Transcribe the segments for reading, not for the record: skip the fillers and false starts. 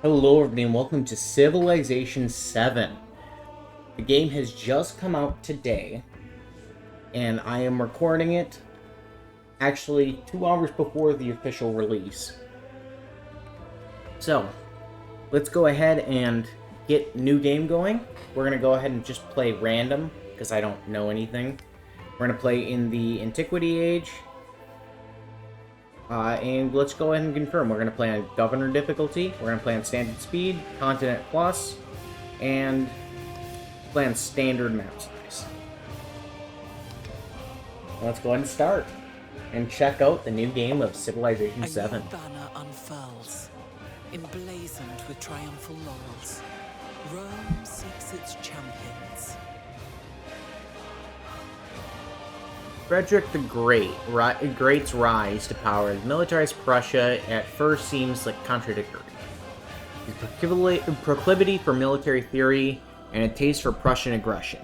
Hello everybody and welcome to Civilization 7. The game has just come out today, and I am recording it actually 2 hours before the official release. So, let's go ahead and get new game going. We're going to go ahead and just play random, because I don't know anything. We're going to play in the Antiquity Age. And let's go ahead and confirm. We're going to play on Governor difficulty. We're going to play on Standard Speed, Continent Plus, and play on Standard map size. Let's go ahead and start and check out the new game of Civilization 7. A new banner unfurls, emblazoned with triumphal laurels. Rome seeks its champions. Frederick the Great's rise to power as militarized Prussia at first seems like contradictory. His proclivity for military theory and a taste for Prussian aggression.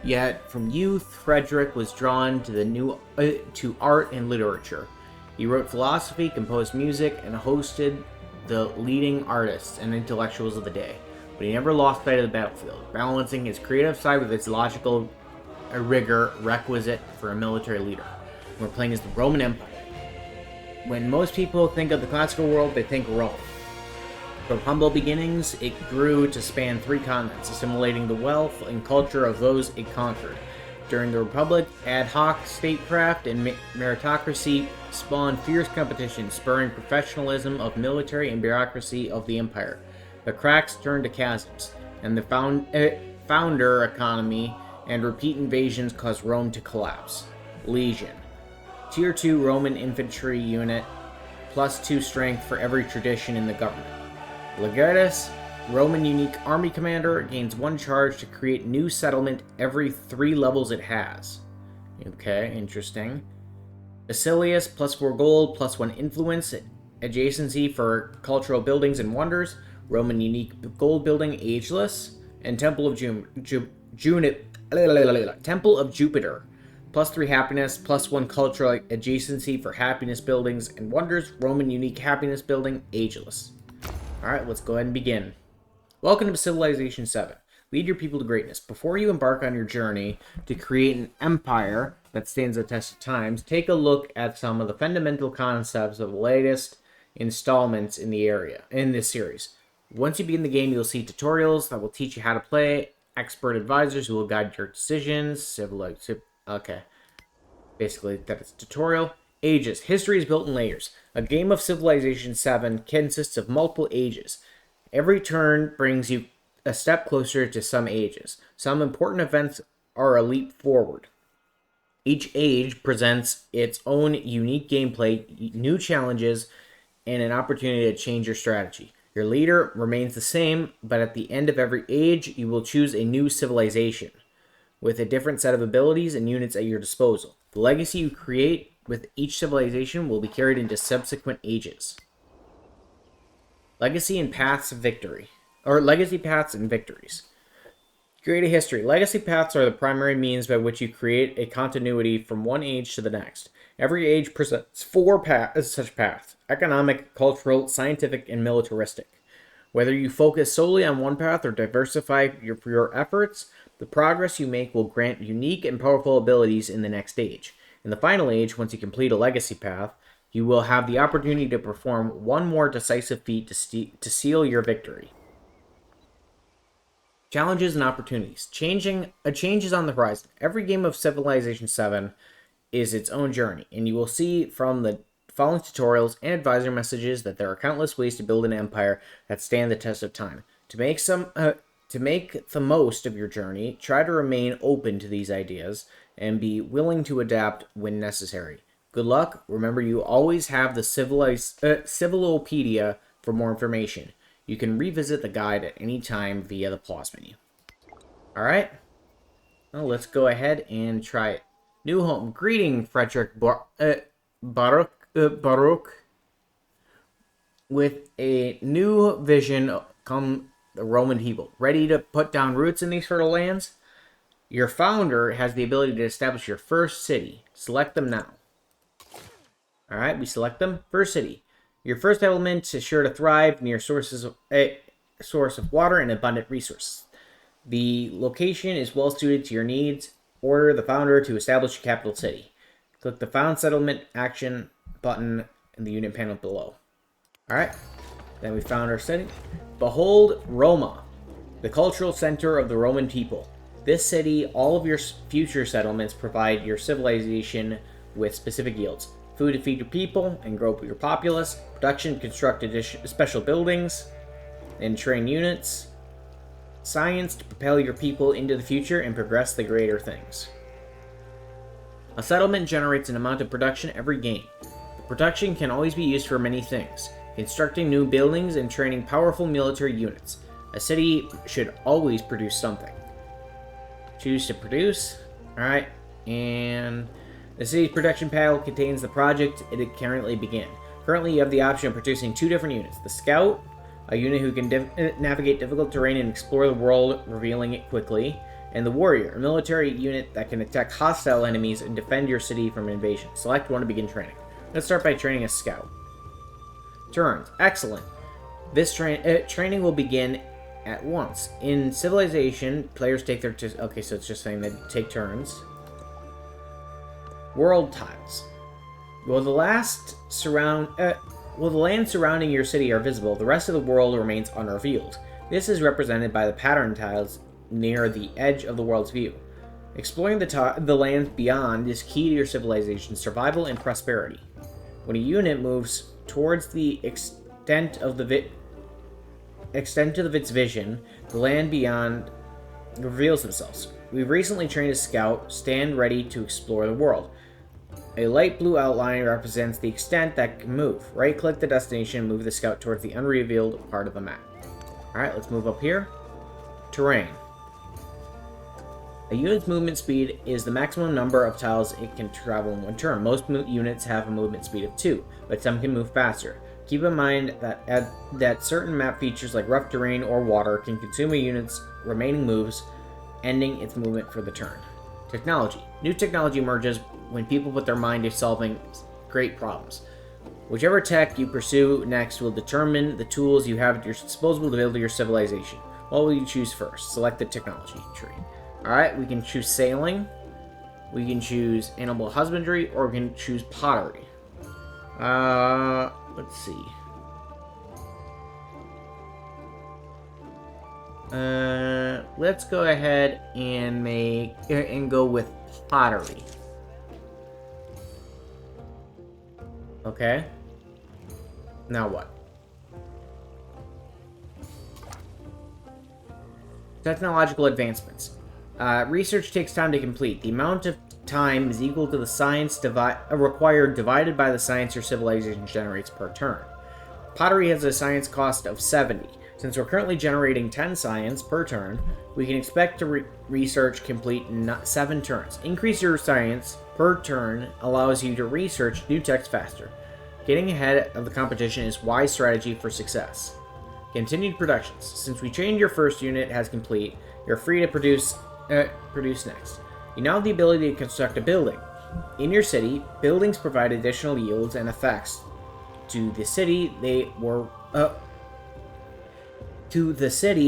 Yet, from youth, Frederick was drawn to art and literature. He wrote philosophy, composed music, and hosted the leading artists and intellectuals of the day. But he never lost sight of the battlefield, balancing his creative side with its logical rigor requisite for a military leader. We're playing as the Roman Empire. When most people think of the classical world, they think Rome. From humble beginnings, it grew to span 3 continents, assimilating the wealth and culture of those it conquered. During the Republic, ad hoc statecraft and meritocracy spawned fierce competition, spurring professionalism of military and bureaucracy of the empire. The cracks turned to chasms, and the founder economy and repeat invasions caused Rome to collapse. Legion. Tier 2 Roman infantry unit, plus 2 strength for every tradition in the government. Legatus, Roman unique army commander, gains 1 charge to create new settlement every 3 levels it has. Okay, interesting. Basilius, plus 4 gold, plus 1 influence, adjacency for cultural buildings and wonders, Roman unique gold building, ageless, and Temple of Temple of Jupiter, plus 3 happiness, plus 1 cultural adjacency for happiness buildings and wonders, Roman unique happiness building, ageless. Alright, let's go ahead and begin. Welcome to Civilization 7. Lead your people to greatness. Before you embark on your journey to create an empire that stands the test of times, take a look at some of the fundamental concepts of the latest installments in this series. Once you begin the game, you'll see tutorials that will teach you how to play, expert advisors who will guide your decisions. Okay. Basically, that's tutorial. Ages. History is built in layers. A game of Civilization 7 consists of multiple ages. Every turn brings you a step closer to some ages. Some important events are a leap forward. Each age presents its own unique gameplay, new challenges, and an opportunity to change your strategy. Your leader remains the same, but at the end of every age, you will choose a new civilization with a different set of abilities and units at your disposal. The legacy you create with each civilization will be carried into subsequent ages. Legacy and paths of victory, or legacy paths and victories. Create a history. Legacy paths are the primary means by which you create a continuity from one age to the next. Every age presents 4 such paths: economic, cultural, scientific, and militaristic. Whether you focus solely on one path or diversify your efforts, the progress you make will grant unique and powerful abilities in the next age. In the final age, once you complete a legacy path, you will have the opportunity to perform one more decisive feat to seal your victory. Challenges and opportunities. Changes on the horizon. Every game of Civilization 7 is its own journey, and you will see from the following tutorials and advisor messages that there are countless ways to build an empire that stand the test of time. To make the most of your journey, try to remain open to these ideas and be willing to adapt when necessary. Good luck. Remember, you always have the Civilopedia for more information. You can revisit the guide at any time via the pause menu. Alright, well, let's go ahead and try it. New home. Greeting, Frederick Baruch. With a new vision come the Roman people, ready to put down roots in these fertile lands. Your founder has the ability to establish your first city. Select them now. Alright, we select them. First city. Your first element is sure to thrive near sources of source of water and abundant resources. The location is well suited to your needs. Order the founder to establish a capital city. Click the Found Settlement action button in the unit panel below. Alright, then we found our city. Behold Roma, the cultural center of the Roman people. This city, all of your future settlements provide your civilization with specific yields. Food to feed your people and grow your populace. Production, construct special buildings and train units. Science to propel your people into the future and progress the greater things. A settlement generates an amount of production every game. The production can always be used for many things. Constructing new buildings and training powerful military units. A city should always produce something. Choose to produce. Alright, and the city's production panel contains the project it currently began. Currently, you have the option of producing 2 different units. The Scout, a unit who can navigate difficult terrain and explore the world, revealing it quickly. And the Warrior, a military unit that can attack hostile enemies and defend your city from invasion. Select one to begin training. Let's start by training a Scout. Turns. Excellent. This training will begin at once. In Civilization, players take their... okay, so it's just saying they take turns. World tiles. While the land surrounding your city are visible, the rest of the world remains unrevealed. This is represented by the pattern tiles near the edge of the world's view. Exploring the lands beyond is key to your civilization's survival and prosperity. When a unit moves towards the extent of its vision, the land beyond reveals themselves. We've recently trained a Scout. Stand ready to explore the world. A light blue outline represents the extent that can move. Right-click the destination and move the Scout towards the unrevealed part of the map. Alright, let's move up here. Terrain. A unit's movement speed is the maximum number of tiles it can travel in one turn. Most units have a movement speed of 2, but some can move faster. Keep in mind that certain map features like rough terrain or water can consume a unit's remaining moves, ending its movement for the turn. Technology. New technology emerges when people put their mind to solving great problems. Whichever tech you pursue next will determine the tools you have at your disposal to build your civilization. What will you choose first? Select the technology tree. Alright, we can choose sailing, we can choose animal husbandry, or we can choose pottery. Let's see. Let's go ahead and go with pottery. Okay. Now what? Technological advancements. Research takes time to complete. The amount of time is equal to the science required divided by the science your civilization generates per turn. Pottery has a science cost of 70. Since we're currently generating 10 science per turn, we can expect to research complete in 7 turns. Increase your science per turn allows you to research new text faster. Getting ahead of the competition is wise strategy for success. Continued productions. Since we trained your first unit has complete, you're free to produce next. You now have the ability to construct a building. In your city, buildings provide additional yields and effects to the city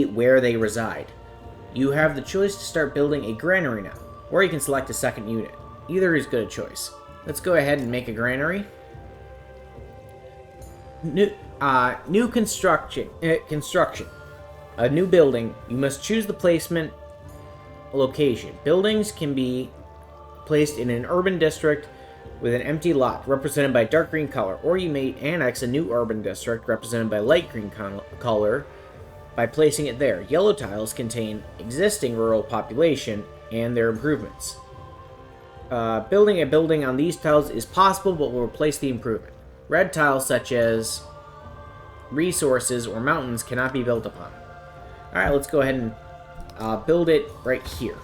where they reside. You have the choice to start building a granary now, or you can select a second unit. Either is good choice. Let's go ahead and make a granary. New construction. A new building. You must choose the placement location. Buildings can be placed in an urban district with an empty lot represented by dark green color, or you may annex a new urban district represented by light green color by placing it there. Yellow tiles contain existing rural population and their improvements. Building a building on these tiles is possible, but will replace the improvement. Red tiles such as resources or mountains cannot be built upon. Alright, let's go ahead and build it right here.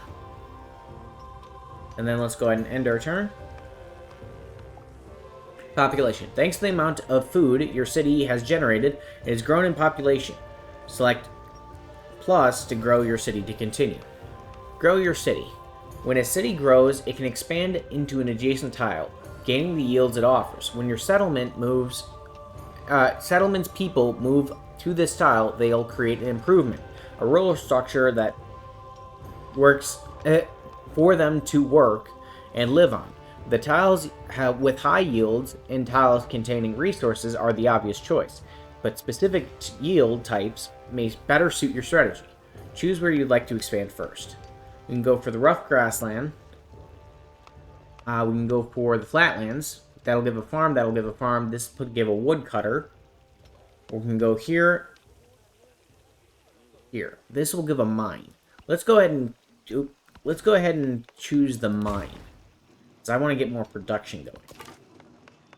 And then let's go ahead and end our turn. Population. Thanks to the amount of food your city has generated, it has grown in population. Select plus to grow your city to continue. Grow your city. When a city grows, it can expand into an adjacent tile, gaining the yields it offers. When your settlement moves, settlement's people move to this tile, they'll create an improvement, a rural structure that works for them to work and live on. The tiles with high yields and tiles containing resources are the obvious choice, but specific yield types may better suit your strategy. Choose where you'd like to expand first. We can go for the rough grassland. We can go for the flatlands. That'll give a farm, that'll give a farm. This would give a woodcutter. We can go here. Here. This will give a mine. Let's go ahead and choose the mine. Because I want to get more production going.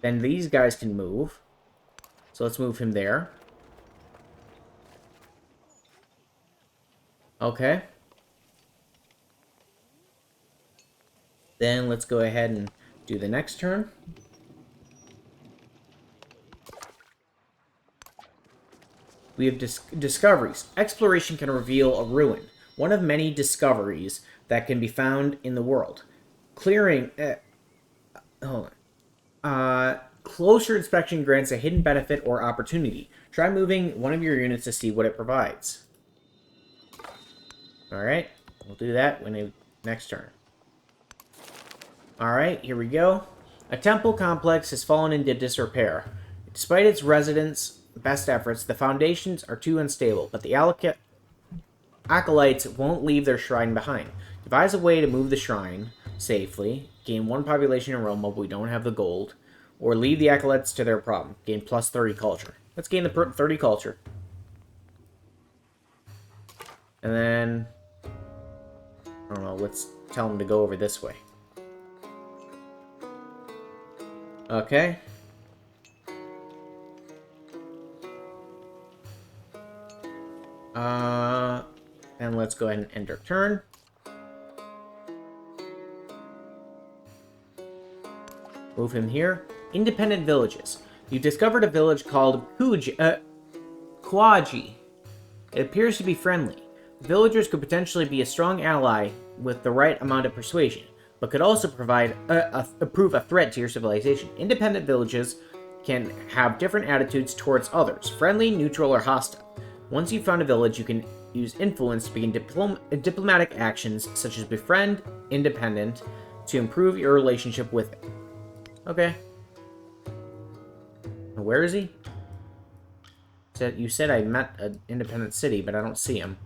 Then these guys can move. So let's move him there. Okay. Then let's go ahead and do the next turn. We have discoveries. Exploration can reveal a ruin, one of many discoveries that can be found in the world. Clearing... hold on. Closer inspection grants a hidden benefit or opportunity. Try moving one of your units to see what it provides. Alright, we'll do that next turn. Alright, here we go. A temple complex has fallen into disrepair. Despite its residents' best efforts, the foundations are too unstable, but the acolytes won't leave their shrine behind. Devise a way to move the shrine safely, gain 1 population in Rome, but we don't have the gold, or leave the acolytes to their problem. Gain plus 30 culture. Let's gain the 30 culture. And then, I don't know, let's tell them to go over this way. Okay. And let's go ahead and end our turn. Move him here. Independent villages. You've discovered a village called Kwaji. It appears to be friendly. Villagers could potentially be a strong ally with the right amount of persuasion, but could also prove a threat to your civilization. Independent villages can have different attitudes towards others, friendly, neutral, or hostile. Once you've found a village, you can use influence to begin diplomatic actions such as befriend independent to improve your relationship with it. Okay. Where is he? You said I met an independent city, but I don't see him.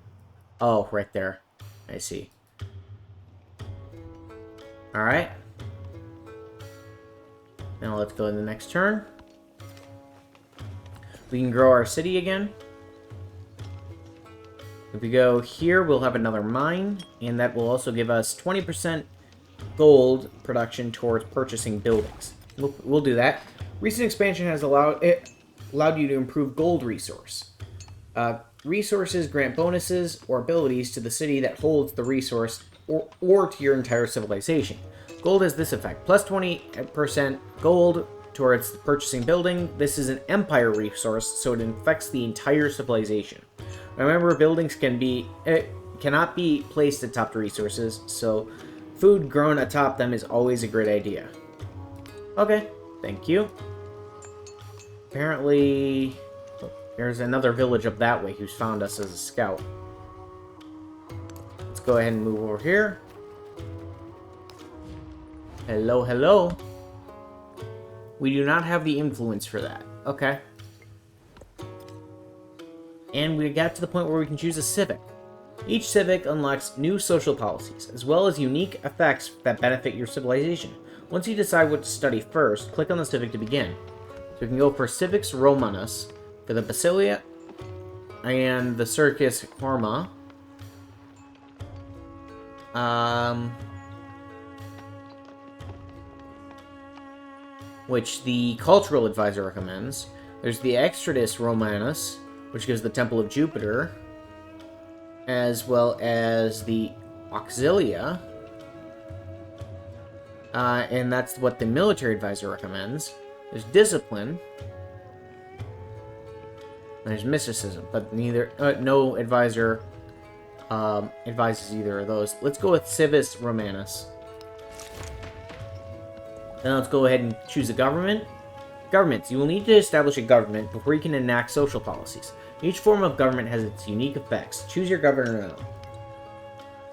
Oh, right there. I see. Alright. Now let's go to the next turn. We can grow our city again. If we go here, we'll have another mine, and that will also give us 20% gold production towards purchasing buildings. We'll do that. Recent expansion has allowed you to improve gold resource. Resources grant bonuses or abilities to the city that holds the resource or to your entire civilization. Gold has this effect. Plus 20% gold towards purchasing building. This is an empire resource, so it affects the entire civilization. Remember, buildings cannot be placed atop the resources, so food grown atop them is always a great idea. Okay, thank you. Apparently, there's another village up that way who's found us as a scout. Let's go ahead and move over here. Hello, hello. We do not have the influence for that. Okay. And we got to the point where we can choose a civic. Each civic unlocks new social policies, as well as unique effects that benefit your civilization. Once you decide what to study first, click on the civic to begin. So we can go for Civics Romanus, for the Basilia, and the Circus Horma. Which the Cultural Advisor recommends. There's the Extradus Romanus, which gives the Temple of Jupiter, as well as the Auxilia. And that's what the Military Advisor recommends. There's Discipline. There's Mysticism, but no advisor advises either of those. Let's go with Civis Romanus. Then let's go ahead and choose a government. Governments. You will need to establish a government before you can enact social policies. Each form of government has its unique effects. Choose your governor now.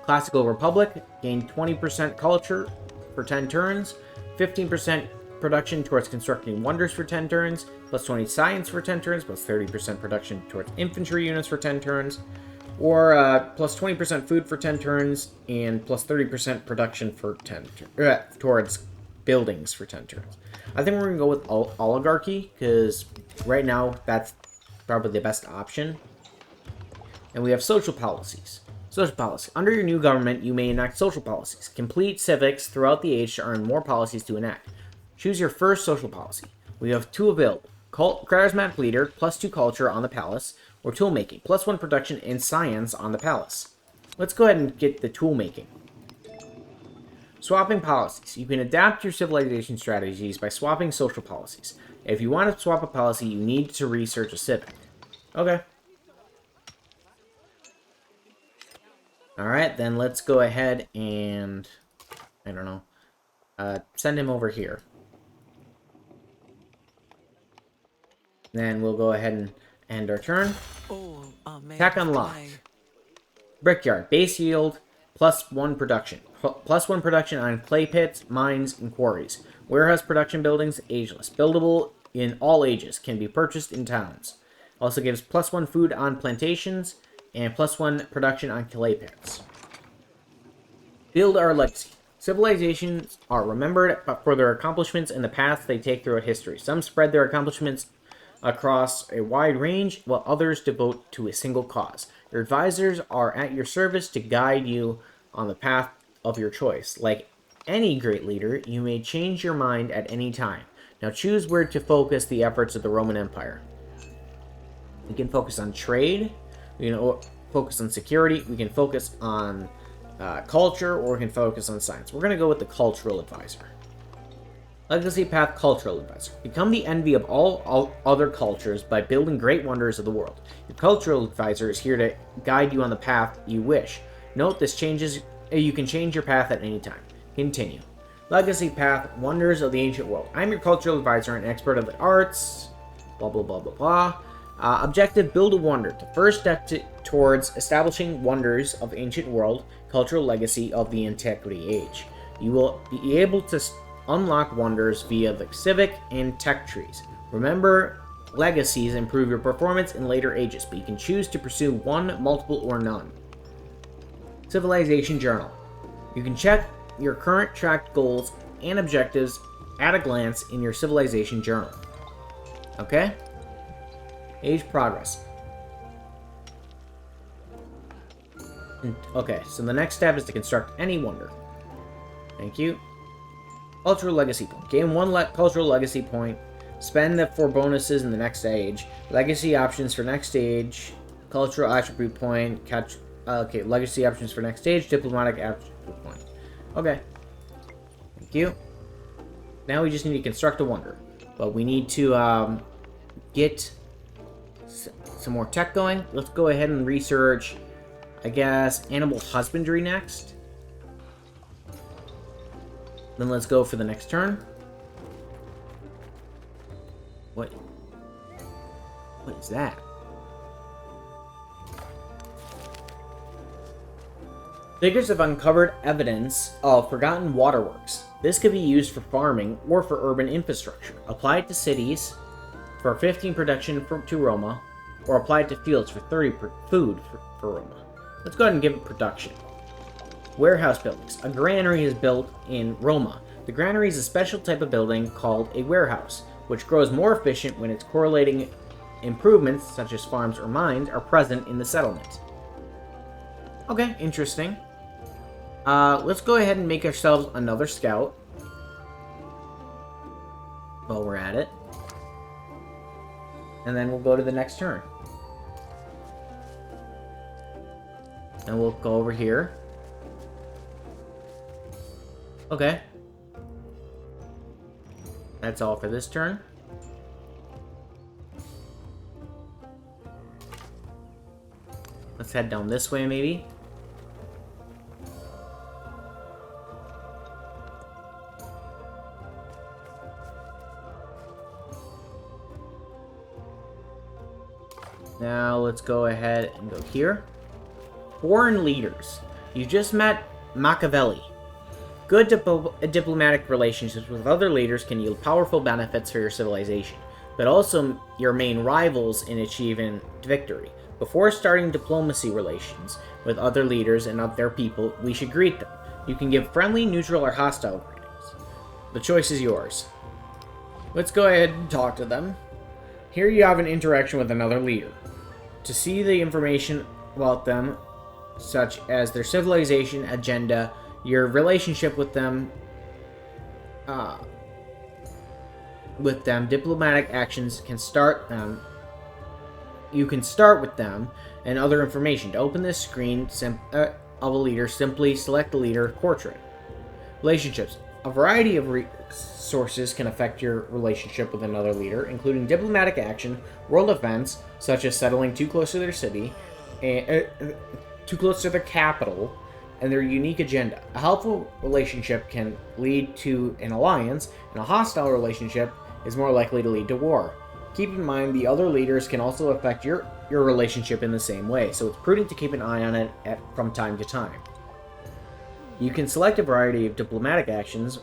Classical Republic, gain 20% culture for 10 turns, 15% production towards constructing wonders for 10 turns, plus 20 science for 10 turns, plus 30% production towards infantry units for 10 turns, or plus 20% food for 10 turns, and plus 30% production for towards buildings for 10 turns. I think we're going to go with oligarchy, because right now that's probably the best option. And we have social policies. Social policy. Under your new government, you may enact social policies. Complete civics throughout the age to earn more policies to enact. Choose your first social policy. We have 2 available. Charismatic leader, plus 2 culture on the palace, or tool making, plus 1 production and science on the palace. Let's go ahead and get the tool making. Swapping policies. You can adapt your civilization strategies by swapping social policies. If you want to swap a policy, you need to research a civic. Okay. Alright, then let's go ahead and, I don't know, send him over here. Then we'll go ahead and end our turn. Attack unlocked. Brickyard. Base yield, plus 1 production. Plus 1 production on clay pits, mines, and quarries. Warehouse production buildings, ageless. Buildable in all ages. Can be purchased in towns. Also gives plus 1 food on plantations, and plus 1 production on clay pits. Build our legacy. Civilizations are remembered for their accomplishments and the paths they take throughout history. Some spread their accomplishments across a wide range, while others devote to a single cause. Your advisors are at your service to guide you on the path of your choice. Like any great leader, you may change your mind at any time. Now choose where to focus the efforts of the Roman Empire. We can focus on trade, we can focus on security, we can focus on culture, or we can focus on science. We're going to go with the cultural advisor. Legacy Path Cultural Advisor. Become the envy of all other cultures by building great wonders of the world. Your cultural advisor is here to guide you on the path you wish. Note this changes. You can change your path at any time. Continue. Legacy Path Wonders of the Ancient World. I'm your cultural advisor and expert of the arts. Blah blah blah blah blah. Objective: build a wonder. The first step towards establishing wonders of ancient world, cultural legacy of the antiquity age. You will be able to unlock wonders via the civic and tech trees. Remember, legacies improve your performance in later ages, but you can choose to pursue one, multiple, or none. Civilization Journal. You can check your current tracked goals and objectives at a glance in your Civilization Journal. Okay? Age progress. Okay, so the next step is to construct any wonder. Thank you. Cultural Legacy Point. Gain 1 Cultural Legacy Point. Spend it for bonuses in the next age. Legacy options for next stage. Cultural Attribute Point. Okay, Legacy options for next stage. Diplomatic Attribute Point. Okay. Thank you. Now we just need to construct a wonder. But we need to get some more tech going. Let's go ahead and research, I guess, animal husbandry next. Then let's go for the next turn. What is that? Diggers have uncovered evidence of forgotten waterworks. This could be used for farming or for urban infrastructure. Apply it to cities for 15 production to Roma, or apply it to fields for 30 food for Roma. Let's go ahead and give it production. Warehouse buildings. A granary is built in Roma. The granary is a special type of building called a warehouse, which grows more efficient when its correlating improvements, such as farms or mines, are present in the settlement. Okay, interesting. Let's go ahead and make ourselves another scout while we're at it. And then we'll go to the next turn. And we'll go over here. Okay. That's all for this turn. Let's head down this way, maybe. Now let's go ahead and go here. Foreign leaders. You just met Machiavelli. Good diplomatic relationships with other leaders can yield powerful benefits for your civilization, but also your main rivals in achieving victory. Before starting diplomacy relations with other leaders and of their people, we should greet them. You can give friendly, neutral, or hostile greetings. The choice is yours. Let's go ahead and talk to them. Here you have an interaction with another leader. To see the information about them, such as their civilization, agenda, your relationship with them, diplomatic actions can start them. You can start with them and other information. To open this screen of a leader, simply select the leader portrait. Relationships. A variety of sources can affect your relationship with another leader, including diplomatic action, world events, such as settling too close to their city, too close to their capital, and their unique agenda. A helpful relationship can lead to an alliance, and a hostile relationship is more likely to lead to war. Keep in mind, the other leaders can also affect your relationship in the same way, so it's prudent to keep an eye on it from time to time. You can select a variety of diplomatic actions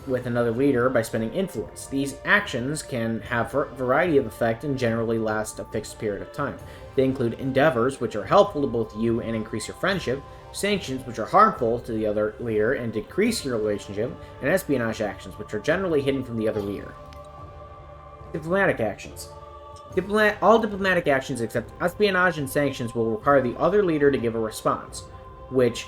with another leader by spending influence. These actions can have a variety of effect and generally last a fixed period of time. They include endeavors, which are helpful to both you and increase your friendship, sanctions, which are harmful to the other leader and decrease your relationship, and espionage actions, which are generally hidden from the other leader. Diplomatic actions. All diplomatic actions except espionage and sanctions will require the other leader to give a response, which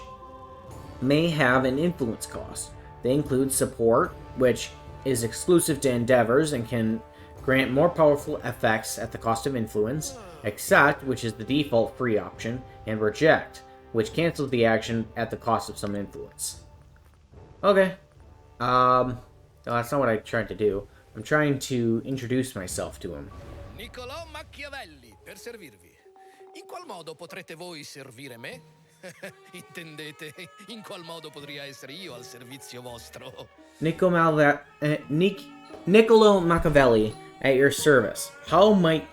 may have an influence cost. They include support, which is exclusive to endeavors and can grant more powerful effects at the cost of influence, accept, which is the default free option, and reject, which cancels the action at the cost of some influence. Okay. No, that's not what I tried to do. I'm trying to introduce myself to him. Niccolò Machiavelli, per servirvi. In qual modo potrete voi servire me? Intendete, in qual modo potrei essere io al servizio vostro? Niccolo Machiavelli, at your service. How might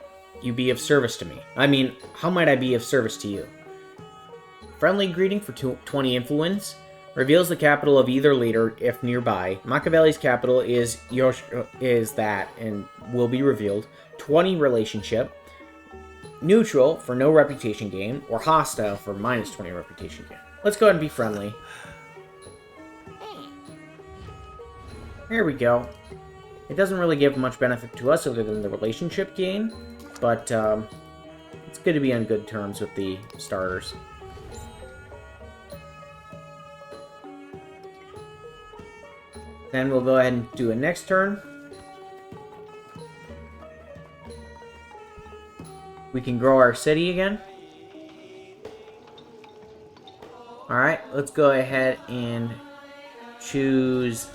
you be of service to me? I mean, how might I be of service to you? Friendly greeting for 20 influence. Reveals the capital of either leader if nearby. Machiavelli's capital is that and will be revealed. 20 relationship. Neutral for no reputation gain, or hostile for minus 20 reputation gain. Let's go ahead and be friendly. There we go. It doesn't really give much benefit to us other than the relationship gain, but it's good to be on good terms with the starters. Then we'll go ahead and do a next turn. We can grow our city again. Alright, let's go ahead and choose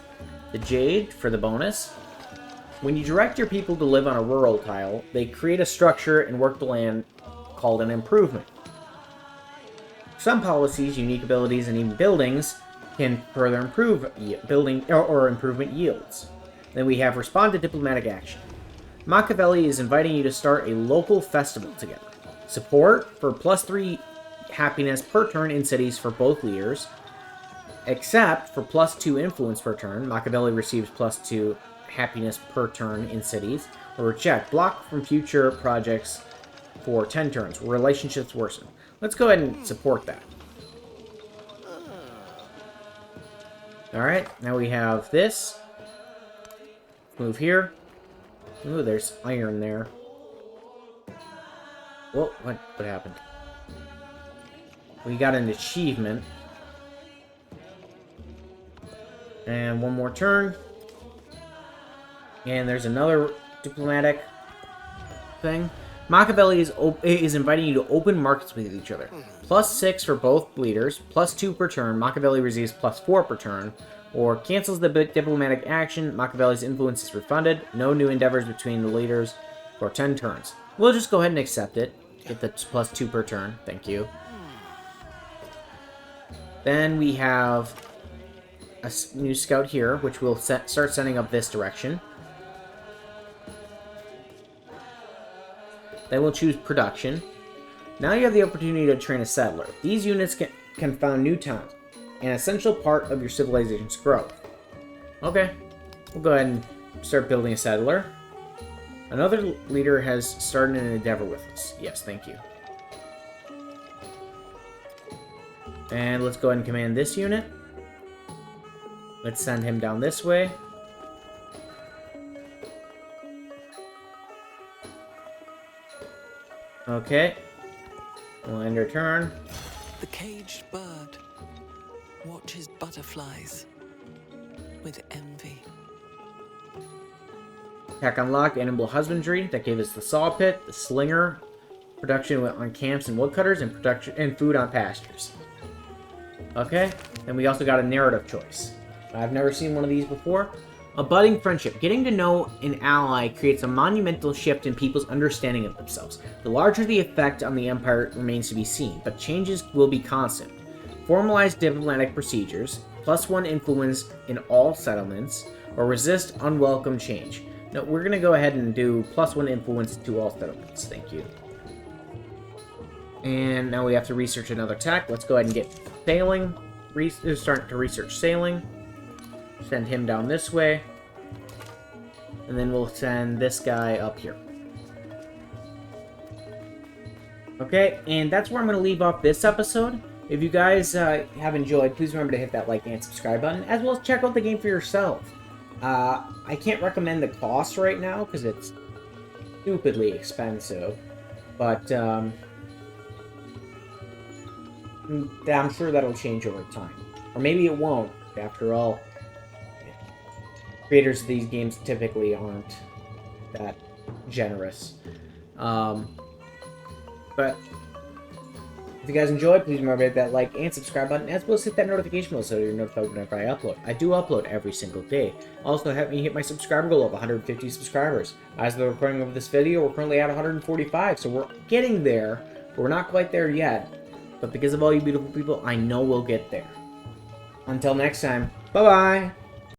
the Jade for the bonus. When you direct your people to live on a rural tile, they create a structure and work the land called an improvement. Some policies, unique abilities, and even buildings can further improve building or improvement yields. Then we have respond to diplomatic action. Machiavelli is inviting you to start a local festival together. Support for +3 happiness per turn in cities for both leaders. Except for +2 influence per turn. Machiavelli receives +2 happiness per turn in cities. Or reject. Block from future projects for 10 turns. Relationships worsen. Let's go ahead and support that. Alright, now we have this. Move here. Ooh, there's iron there. Whoa, what happened? We got an achievement. And one more turn. And there's another diplomatic thing. Machiavelli is inviting you to open markets with each other. +6 for both leaders, +2 per turn. Machiavelli receives +4 per turn. Or cancels the diplomatic action. Machiavelli's influence is refunded. No new endeavors between the leaders for 10 turns. We'll just go ahead and accept it. Get the +2 per turn. Thank you. Then we have a new scout here, which will start sending up this direction. Then we'll choose production. Now you have the opportunity to train a settler. These units can found new towns, an essential part of your civilization's growth. Okay, we'll go ahead and start building a settler. Another leader has started an endeavor with us. Yes, thank you. And let's go ahead and command this unit. Let's send him down this way. Okay. We'll end our turn. The caged bird watches butterflies with envy. Attack unlocked, animal husbandry. That gave us the saw pit, the slinger, production on camps and woodcutters, and production and food on pastures. Okay, and we also got a narrative choice. I've never seen one of these before. A budding friendship. Getting to know an ally creates a monumental shift in people's understanding of themselves. The larger the effect on the Empire remains to be seen, but changes will be constant. Formalize diplomatic procedures, +1 influence in all settlements, or resist unwelcome change. No, we're going to go ahead and do +1 influence to all settlements. Thank you. And now we have to research another tech. Let's go ahead and get sailing. Start to research sailing. Send him down this way. And then we'll send this guy up here. Okay, and that's where I'm going to leave off this episode. If you guys have enjoyed, please remember to hit that like and subscribe button, as well as check out the game for yourself. I can't recommend the cost right now, because it's stupidly expensive. But, I'm sure that'll change over time. Or maybe it won't. After all, creators of these games typically aren't that generous. But if you guys enjoyed, please remember to hit that like and subscribe button, as well as hit that notification bell so you're notified whenever I upload. I do upload every single day. Also, help me hit my subscriber goal of 150 subscribers. As of the recording of this video, we're currently at 145, so we're getting there, but we're not quite there yet. But because of all you beautiful people, I know we'll get there. Until next time, bye-bye!